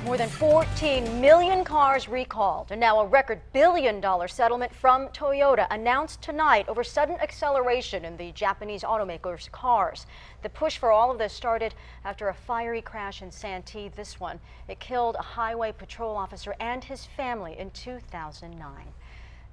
More than 14 million cars recalled, and now a record billion-dollar settlement from Toyota announced tonight over sudden acceleration in the Japanese automaker's cars. The push for all of this started after a fiery crash in Santee. This one, it killed a highway patrol officer and his family in 2009.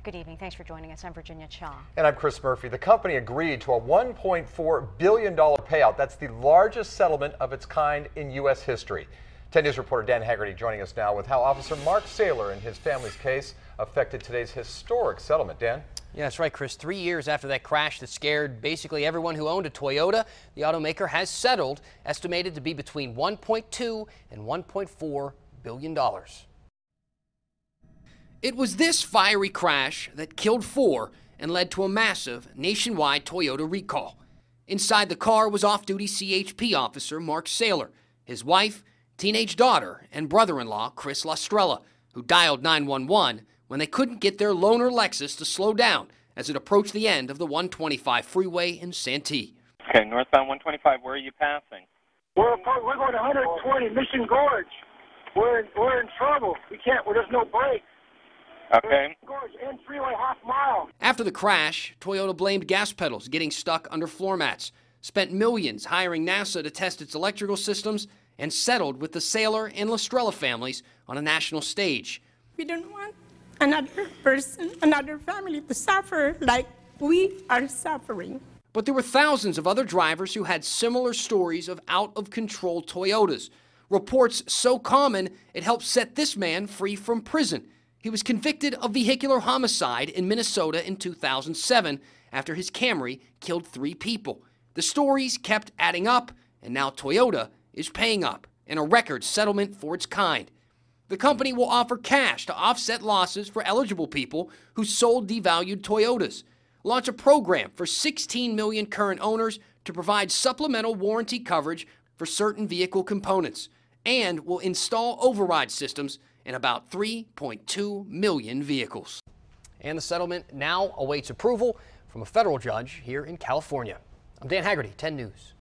Good evening. Thanks for joining us. I'm Virginia Cha. And I'm Chris Murphy. The company agreed to a $1.4 billion payout. That's the largest settlement of its kind in U.S. history. 10 News reporter Dan Haggerty joining us now with how Officer Mark Saylor and his family's case affected today's historic settlement. Dan? Yeah, that's right, Chris. 3 years after that crash that scared basically everyone who owned a Toyota, the automaker has settled, estimated to be between $1.2 and $1.4 billion. It was this fiery crash that killed 4 and led to a massive nationwide Toyota recall. Inside the car was off-duty CHP officer Mark Saylor, his wife, teenage daughter, and brother-in-law Chris Lastrella, who dialed 911 when they couldn't get their loaner Lexus to slow down as it approached the end of the 125 freeway in Santee. Okay, northbound 125, where are you passing? We're going to 120 Mission Gorge. We're in trouble. There's no brakes. Okay. Gorge and freeway half-mile. After the crash, Toyota blamed gas pedals getting stuck under floor mats, spent millions hiring NASA to test its electrical systems, and settled with the Saylor and Lastrella families on a national stage. We don't want another person, another family to suffer like we are suffering. But there were thousands of other drivers who had similar stories of out-of-control Toyotas. Reports so common, it helped set this man free from prison. He was convicted of vehicular homicide in Minnesota in 2007 after his Camry killed 3 people. The stories kept adding up, and now Toyota is paying up in a record settlement for its kind. The company will offer cash to offset losses for eligible people who sold devalued Toyotas, launch a program for 16 million current owners to provide supplemental warranty coverage for certain vehicle components, and will install override systems in about 3.2 million vehicles. And the settlement now awaits approval from a federal judge here in California. I'm Dan Haggerty, 10 News.